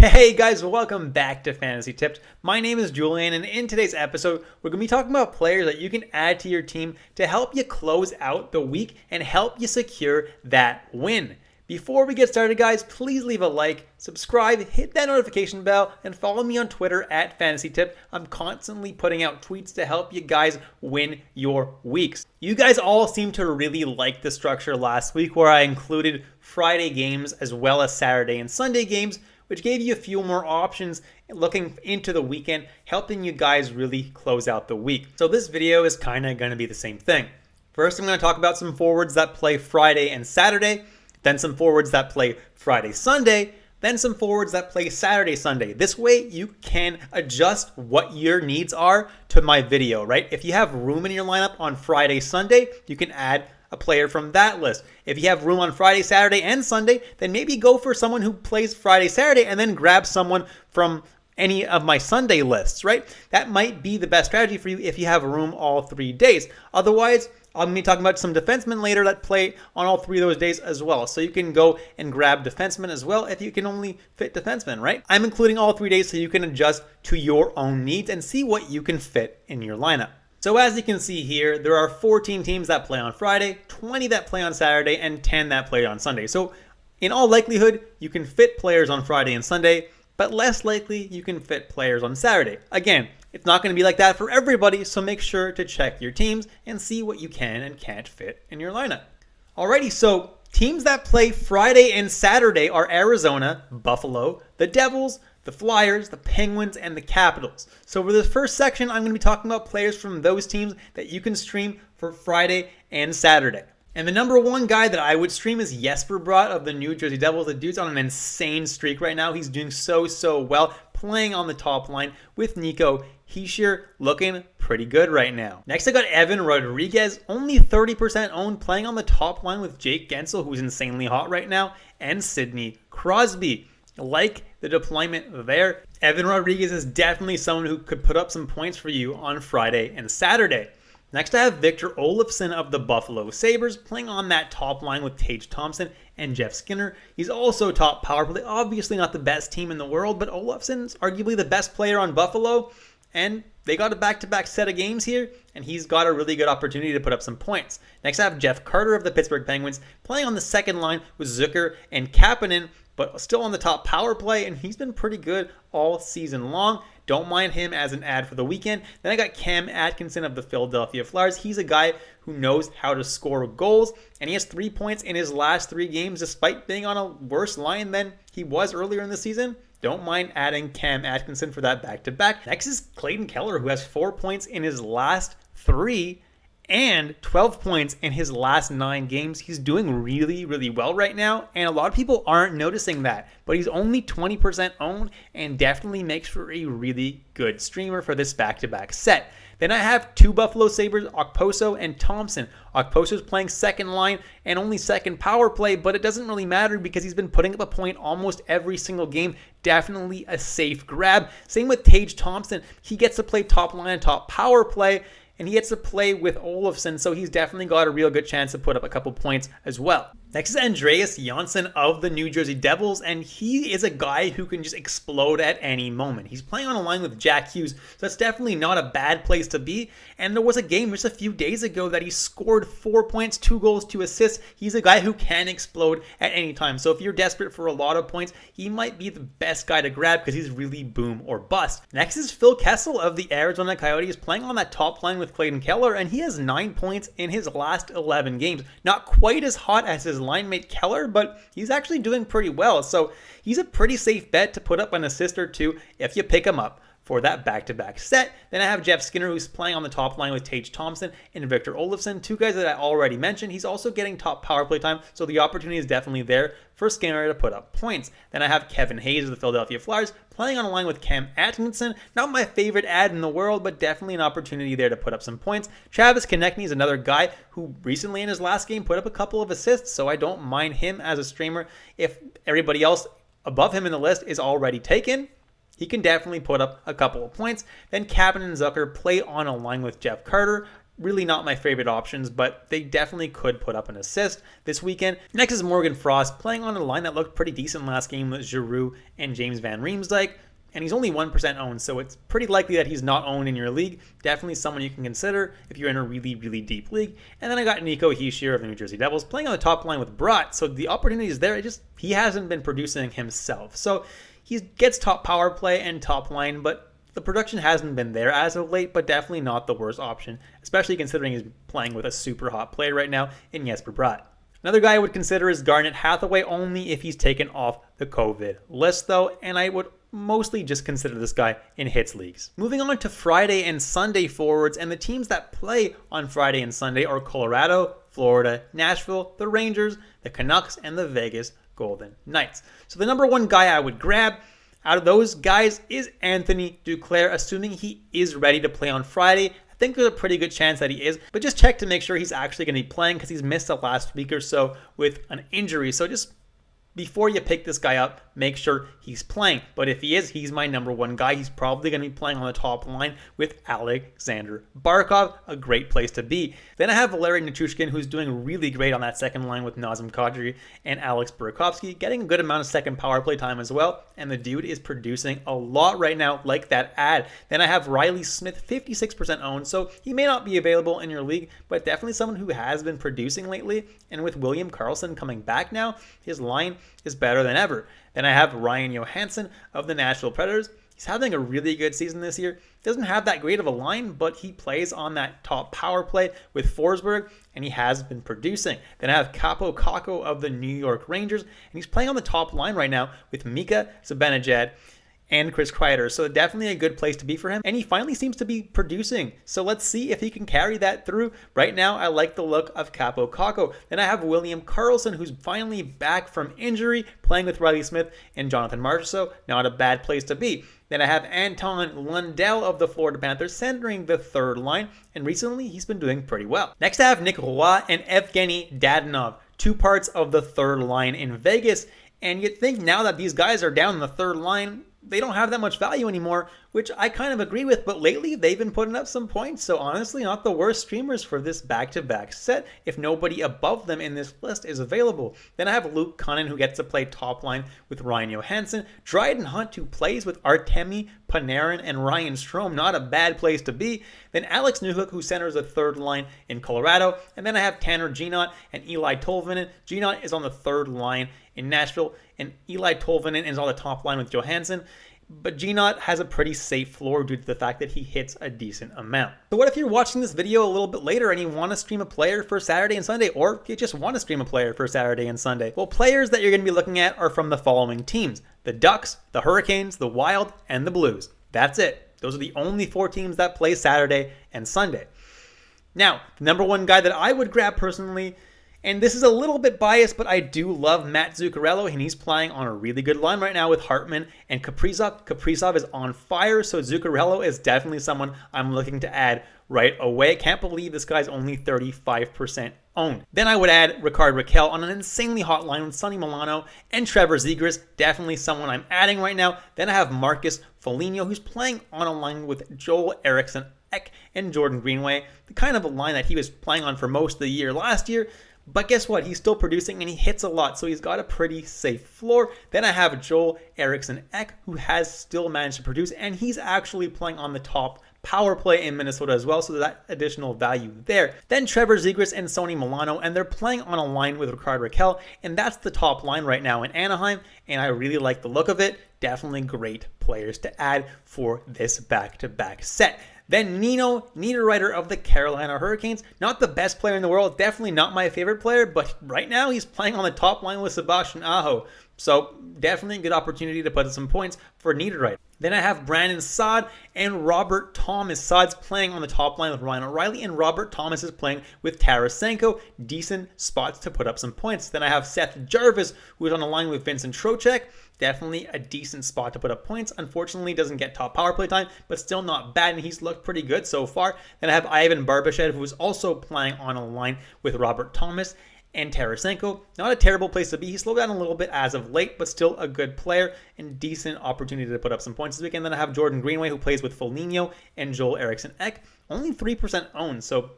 Hey guys, welcome back to Fantasy Tips. My name is Julian, and in today's episode, we're going to be talking about players that you can add to your team to help you close out the week and help you secure that win. Before we get started, guys, please leave a like, subscribe, hit that notification bell, and follow me on Twitter at FantasyTip. I'm constantly putting out tweets to help you guys win your weeks. You guys all seem to really like the structure last week where I included Friday games as well as Saturday and Sunday games, which gave you a few more options looking into the weekend, helping you guys really close out the week. So this video is kind of going to be the same thing. First, I'm going to talk about some forwards that play Friday and Saturday, then some forwards that play Friday, Sunday, then some forwards that play Saturday, Sunday. This way you can adjust what your needs are to my video, right? If you have room in your lineup on Friday, Sunday, you can add a player from that list. If you have room on Friday, Saturday, and Sunday, then maybe go for someone who plays Friday, Saturday, and then grab someone from any of my Sunday lists, right? That might be the best strategy for you if you have room all 3 days. Otherwise, I'm going to be talking about some defensemen later that play on all 3 of those days as well. So you can go and grab defensemen as well if you can only fit defensemen, right? I'm including all 3 days so you can adjust to your own needs and see what you can fit in your lineup. So as you can see here, there are 14 teams that play on Friday, 20 that play on Saturday, and 10 that play on Sunday. So in all likelihood, you can fit players on Friday and Sunday, but less likely you can fit players on Saturday. Again, it's not going to be like that for everybody, so make sure to check your teams and see what you can and can't fit in your lineup. Alrighty, so teams that play Friday and Saturday are Arizona, Buffalo, the Devils, the Flyers, the Penguins, and the Capitals. So for this first section, I'm going to be talking about players from those teams that you can stream for Friday and Saturday. And the number one guy that I would stream is Jesper Bratt of the New Jersey Devils. The dude's on an insane streak right now. He's doing so well, playing on the top line with Nico Hischier, looking pretty good right now. Next, I got Evan Rodriguez, only 30% owned, playing on the top line with Jake Gensel, who's insanely hot right now, and Sidney Crosby. Like the deployment there. Evan Rodriguez is definitely someone who could put up some points for you on Friday and Saturday. Next, I have Victor Olofsson of the Buffalo Sabres playing on that top line with Tage Thompson and Jeff Skinner. He's also top power play. Obviously not the best team in the world, but Olofsson's arguably the best player on Buffalo. And they got a back-to-back set of games here, and he's got a really good opportunity to put up some points. Next, I have Jeff Carter of the Pittsburgh Penguins playing on the second line with Zucker and Kapanen, but still on the top power play, and he's been pretty good all season long. Don't mind him as an ad for the weekend. Then I got Cam Atkinson of the Philadelphia Flyers. He's a guy who knows how to score goals, and he has 3 points in his last 3 games despite being on a worse line than he was earlier in the season. Don't mind adding Cam Atkinson for that back-to-back. Next is Clayton Keller, who has 4 points in his last 3 and 12 points in his last 9 games. He's doing really well right now, and a lot of people aren't noticing that, but he's only 20% owned and definitely makes for a really good streamer for this back-to-back set. Then I have 2 Buffalo Sabres, Okposo and Thompson. Okposo's playing second line and only second power play, but it doesn't really matter because he's been putting up a point almost every single game. Definitely a safe grab. Same with Tage Thompson. He gets to play top line and top power play, and he gets to play with Olofsson, so he's definitely got a real good chance to put up a couple points as well. Next is Andreas Johnsson of the New Jersey Devils, and he is a guy who can just explode at any moment. He's playing on a line with Jack Hughes, so that's definitely not a bad place to be. And there was a game just a few days ago that he scored 4 points, 2 goals, 2 assists. He's a guy who can explode at any time. So if you're desperate for a lot of points, he might be the best guy to grab because he's really boom or bust. Next is Phil Kessel of the Arizona Coyotes playing on that top line with Clayton Keller, and he has 9 points in his last 11 games. Not quite as hot as his line mate Keller, but he's actually doing pretty well. So he's a pretty safe bet to put up an assist or 2 if you pick him up for that back-to-back set. Then I have Jeff Skinner, who's playing on the top line with Tage Thompson and Victor Olofsson, 2 guys that I already mentioned. He's also getting top power play time, so the opportunity is definitely there for Skinner to put up points. Then I have Kevin Hayes of the Philadelphia Flyers playing on a line with Cam Atkinson. Not my favorite ad in the world, but definitely an opportunity there to put up some points. Travis Konechny is another guy who recently in his last game put up a couple of assists, so I don't mind him as a streamer. If everybody else above him in the list is already taken, he can definitely put up a couple of points. Then Kapanen and Zucker play on a line with Jeff Carter. really not my favorite options, but they definitely could put up an assist this weekend. Next is Morgan Frost, playing on a line that looked pretty decent last game with Giroux and James Van Riemsdyk. And he's only 1% owned, so it's pretty likely that he's not owned in your league. Definitely someone you can consider if you're in a really, really deep league. And then I got Nico Hischier of the New Jersey Devils playing on the top line with Brat, so the opportunity is there. He hasn't been producing himself. So he gets top power play and top line, but the production hasn't been there as of late, but definitely not the worst option, especially considering he's playing with a super hot player right now in Jesper Bratt. Another guy I would consider is Garnet Hathaway, only if he's taken off the COVID list though, and I would mostly just consider this guy in hits leagues. Moving on to Friday and Sunday forwards, and the teams that play on Friday and Sunday are Colorado, Florida, Nashville, the Rangers, the Canucks, and the Vegas Golden Knights. So the number one guy I would grab out of those guys is Anthony Duclair, assuming he is ready to play on Friday. I think there's a pretty good chance that he is, but just check to make sure he's actually going to be playing because he's missed the last week or so with an injury. So just before you pick this guy up, make sure he's playing. But if he is, he's my number one guy. He's probably going to be playing on the top line with Alexander Barkov, a great place to be. Then I have Valeri Nichushkin, who's doing really great on that second line with Nazem Kadri and Alex Burakovsky, getting a good amount of second power play time as well. And the dude is producing a lot right now, like that ad. Then I have Riley Smith, 56% owned, so he may not be available in your league, but definitely someone who has been producing lately. And with William Karlsson coming back now, his line is better than ever. Then I have Ryan Johansson of the Nashville Predators. He's having a really good season this year. Doesn't have that great of a line, but he plays on that top power play with Forsberg, and he has been producing. Then I have Capo Kakko of the New York Rangers, and he's playing on the top line right now with Mika Zibanejad and Chris Kreider. So definitely a good place to be for him. And he finally seems to be producing. So let's see if he can carry that through. Right now, I like the look of Capo Kakko. Then I have William Karlsson, who's finally back from injury, playing with Riley Smith and Jonathan Marchessault. Not a bad place to be. Then I have Anton Lundell of the Florida Panthers centering the third line. And recently, he's been doing pretty well. Next, I have Nick Roy and Evgeny Dadonov, two parts of the third line in Vegas. And you'd think now that these guys are down in the third line, they don't have that much value anymore, which I kind of agree with, but lately they've been putting up some points, so honestly not the worst streamers for this back-to-back set if nobody above them in this list is available. Then I have Luke Cunnin, who gets to play top line with Ryan Johansson, Dryden Hunt, who plays with Artemi Panarin and Ryan Strome, not a bad place to be. Then Alex Newhook, who centers the third line in Colorado, and then I have Tanner Ginot and Eli Tolvanen. Ginot is on the third line in Nashville, and Eli Tolvanen is on the top line with Johansson. But Ginot has a pretty safe floor due to the fact that he hits a decent amount. So what if you're watching this video a little bit later and you want to stream a player for Saturday and Sunday, or you just want to stream a player for Saturday and Sunday? Well, players that you're going to be looking at are from the following teams: the Ducks, the Hurricanes, the Wild, and the Blues. That's it. Those are the only 4 teams that play Saturday and Sunday. Now, the number one guy that I would grab personally, and this is a little bit biased, but I do love Matt Zuccarello, and he's playing on a really good line right now with Hartman and Kaprizov. Kaprizov is on fire, so Zuccarello is definitely someone I'm looking to add right away. Can't believe this guy's only 35% owned. Then I would add Rickard Rakell on an insanely hot line with Sonny Milano and Trevor Zegras, definitely someone I'm adding right now. Then I have Marcus Foligno, who's playing on a line with Joel Eriksson Ek and Jordan Greenway, the kind of a line that he was playing on for most of the year last year. But guess what? He's still producing and he hits a lot, so he's got a pretty safe floor. Then I have Joel Eriksson Ek, who has still managed to produce, and he's actually playing on the top power play in Minnesota as well, so that additional value there. Then Trevor Zegras and Sonny Milano, and they're playing on a line with Rickard Rakell, and that's the top line right now in Anaheim, and I really like the look of it. Definitely great players to add for this back-to-back set. Then Nino Niederreiter of the Carolina Hurricanes. Not the best player in the world, definitely not my favorite player, but right now he's playing on the top line with Sebastian Aho. So definitely a good opportunity to put some points for Niederreiter. Then I have Brandon Saad and Robert Thomas. Saad's playing on the top line with Ryan O'Reilly, and Robert Thomas is playing with Tarasenko. Decent spots to put up some points. Then I have Seth Jarvis, who is on the line with Vincent Trocheck. Definitely a decent spot to put up points. Unfortunately, doesn't get top power play time, but still not bad, and he's looked pretty good so far. Then I have Ivan Barbashev, who is also playing on a line with Robert Thomas and Tarasenko. Not a terrible place to be. He slowed down a little bit as of late, but still a good player and decent opportunity to put up some points this weekend. Then I have Jordan Greenway, who plays with Foligno and Joel Eriksson Ek. Only 3% owned, so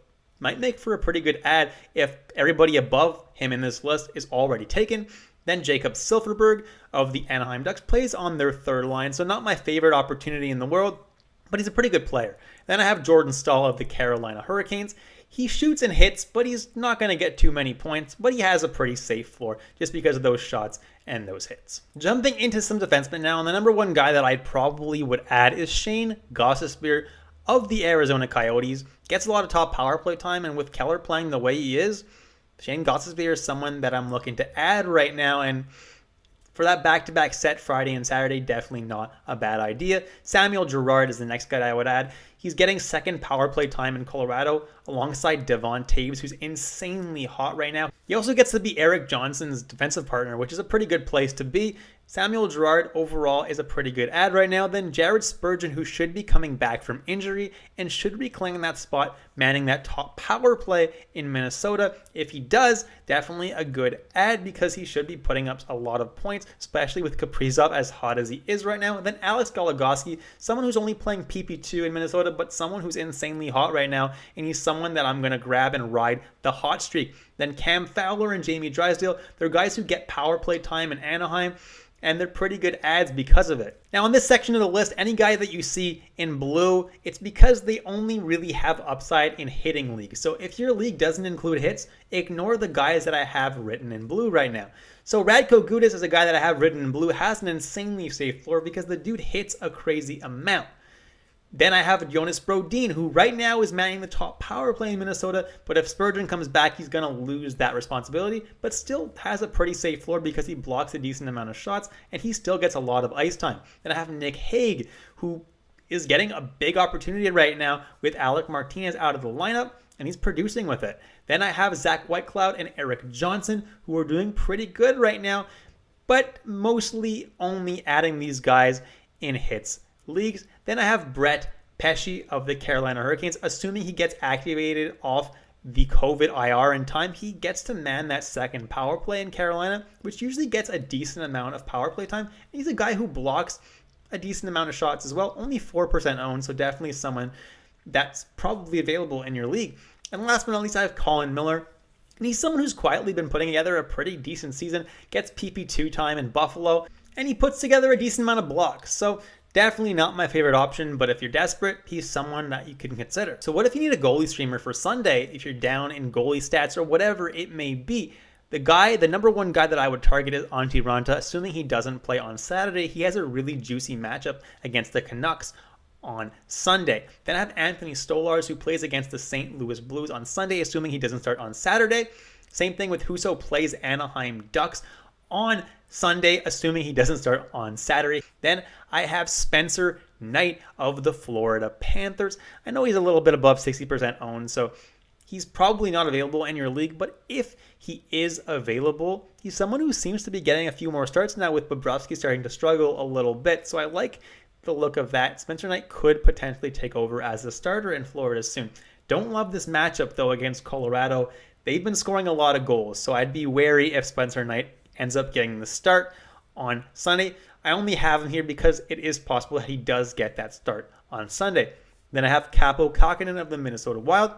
might make for a pretty good ad if everybody above him in this list is already taken. Then Jacob Silfverberg of the Anaheim Ducks plays on their third line, so not my favorite opportunity in the world, but he's a pretty good player. Then I have Jordan Staal of the Carolina Hurricanes. He shoots and hits, but he's not going to get too many points, but he has a pretty safe floor just because of those shots and those hits. Jumping into some defensemen now, and the number one guy that I probably would add is Shane Gostisbehere of the Arizona Coyotes. Gets a lot of top power play time, and with Keller playing the way he is, Shane Gostisbehere is someone that I'm looking to add right now, and for that back-to-back set Friday and Saturday, definitely not a bad idea. Samuel Girard is the next guy I would add. He's getting second power play time in Colorado alongside Devon Toews, who's insanely hot right now. He also gets to be Eric Johnson's defensive partner, which is a pretty good place to be. Samuel Girard overall is a pretty good ad right now. Then Jared Spurgeon, who should be coming back from injury and should be claiming that spot, manning that top power play in Minnesota. If he does, definitely a good ad because he should be putting up a lot of points, especially with Kaprizov as hot as he is right now. Then Alex Goligoski, someone who's only playing PP2 in Minnesota, but someone who's insanely hot right now, and he's someone that I'm going to grab and ride the hot streak. Then Cam Fowler and Jamie Drysdale, they're guys who get power play time in Anaheim, and they're pretty good ads because of it. Now, in this section of the list, any guy that you see in blue, it's because they only really have upside in hitting leagues. So if your league doesn't include hits, ignore the guys that I have written in blue right now. So Radko Gudas is a guy that I have written in blue, has an insanely safe floor because the dude hits a crazy amount. Then I have Jonas Brodin, who right now is manning the top power play in Minnesota, but if Spurgeon comes back, he's going to lose that responsibility, but still has a pretty safe floor because he blocks a decent amount of shots, and he still gets a lot of ice time. Then I have Nick Hague, who is getting a big opportunity right now with Alec Martinez out of the lineup, and he's producing with it. Then I have Zach Whitecloud and Eric Johnson, who are doing pretty good right now, but mostly only adding these guys in hits leagues. Then I have Brett Pesce of the Carolina Hurricanes. Assuming he gets activated off the COVID IR in time, he gets to man that second power play in Carolina, which usually gets a decent amount of power play time. And he's a guy who blocks a decent amount of shots as well, only 4% owned, so definitely someone that's probably available in your league. And last but not least, I have Colin Miller. And he's someone who's quietly been putting together a pretty decent season, gets PP2 time in Buffalo, and he puts together a decent amount of blocks. So definitely not my favorite option, but if you're desperate, he's someone that you can consider. So what if you need a goalie streamer for Sunday, if you're down in goalie stats or whatever it may be? The number one guy that I would target is Antti Ranta. Assuming he doesn't play on Saturday, he has a really juicy matchup against the Canucks on Sunday. Then I have Anthony Stolarz, who plays against the St. Louis Blues on Sunday, assuming he doesn't start on Saturday. Same thing with Husso, plays Anaheim Ducks on Sunday, assuming he doesn't start on Saturday. Then I have Spencer Knight of the Florida Panthers. I know he's a little bit above 60% owned, so he's probably not available in your league, but if he is available, he's someone who seems to be getting a few more starts now with Bobrovsky starting to struggle a little bit, so I like the look of that. Spencer Knight could potentially take over as a starter in Florida soon. Don't love this matchup, though, against Colorado. They've been scoring a lot of goals, so I'd be wary if Spencer Knight ends up getting the start on Sunday. I only have him here because it is possible that he does get that start on Sunday. Then I have Kaapo Kähkönen of the Minnesota Wild.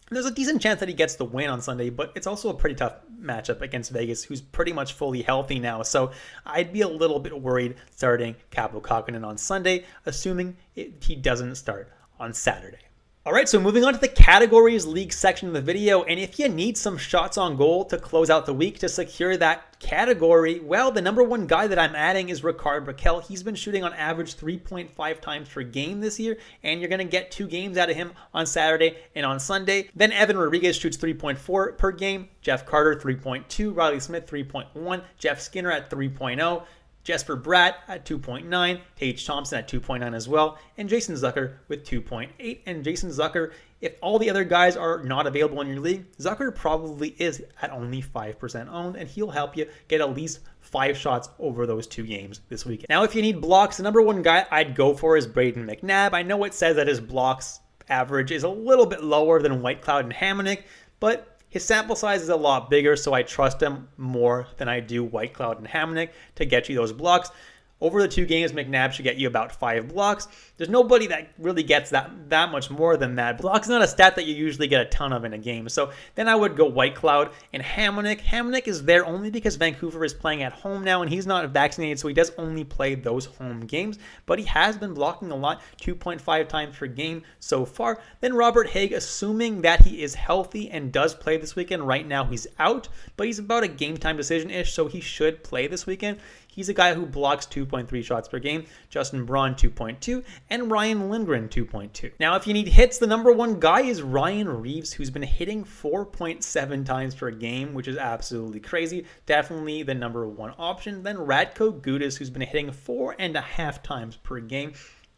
There's a decent chance that he gets the win on Sunday, but it's also a pretty tough matchup against Vegas, who's pretty much fully healthy now. So I'd be a little bit worried starting Kaapo Kähkönen on Sunday, assuming he doesn't start on Saturday. All right, so moving on to the categories league section of the video, and if you need some shots on goal to close out the week to secure that category, well, the number one guy that I'm adding is Rickard Rakell. He's been shooting on average 3.5 times per game this year, and you're going to get 2 games out of him on Saturday and on Sunday. Then Evan Rodriguez shoots 3.4 per game, Jeff Carter 3.2, Riley Smith 3.1, Jeff Skinner at 3.0, Jesper Bratt at 2.9, Tage Thompson at 2.9 as well, and Jason Zucker with 2.8. And Jason Zucker, if all the other guys are not available in your league, Zucker probably is at only 5% owned, and he'll help you get at least 5 shots over those 2 games this weekend. Now, if you need blocks, the number one guy I'd go for is Brayden McNabb. I know it says that his blocks average is a little bit lower than Whitecloud and Hamonic, but his sample size is a lot bigger, so I trust him more than I do Whitecloud and Hamonic to get you those blocks. Over the 2 games, McNabb should get you about 5 blocks. There's nobody that really gets that much more than that. Blocks is not a stat that you usually get a ton of in a game. So then I would go Whitecloud and Hamonic. Hamonic is there only because Vancouver is playing at home now and he's not vaccinated, so he does only play those home games. But he has been blocking a lot, 2.5 times per game so far. Then Robert Haig, assuming that he is healthy and does play this weekend. Right now he's out, but he's about a game time decision-ish, so he should play this weekend. He's a guy who blocks 2.3 shots per game, Justin Braun 2.2, and Ryan Lindgren 2.2. Now, if you need hits, the number 1 guy is Ryan Reeves, who's been hitting 4.7 times per game, which is absolutely crazy. Definitely the number 1 option. Then Radko Gudas, who's been hitting 4.5 times per game.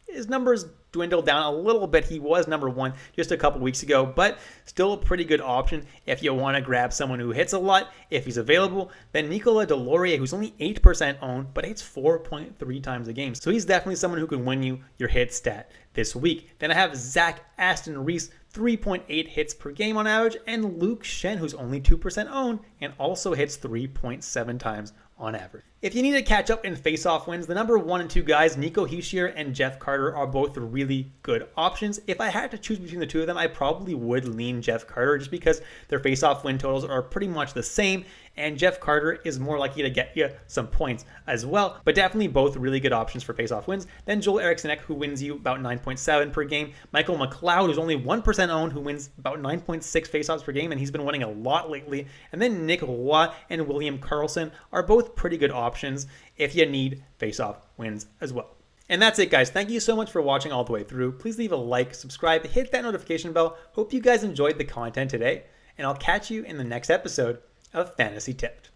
His numbers dwindled down a little bit. He was number 1 just a couple weeks ago, but still a pretty good option if you want to grab someone who hits a lot, if he's available. Then Nicolas Deslauriers, who's only 8% owned, but hits 4.3 times a game. So he's definitely someone who can win you your hit stat this week. Then I have Zach Aston Reese, 3.8 hits per game on average, and Luke Shen, who's only 2% owned and also hits 3.7 times on average. If you need to catch up in face-off wins, the number 1 and 2 guys, Nico Hischier and Jeff Carter, are both really good options. If I had to choose between the 2 of them, I probably would lean Jeff Carter just because their face-off win totals are pretty much the same, and Jeff Carter is more likely to get you some points as well. But definitely both really good options for face-off wins. Then Joel Eriksson, who wins you about 9.7 per game. Michael McLeod, who's only 1% owned, who wins about 9.6 face-offs per game, and he's been winning a lot lately. And then Nick Roy and William Karlsson are both pretty good options if you need face-off wins as well. And that's it, guys. Thank you so much for watching all the way through. Please leave a like, subscribe, hit that notification bell. Hope you guys enjoyed the content today, and I'll catch you in the next episode of Fantasy Tipped.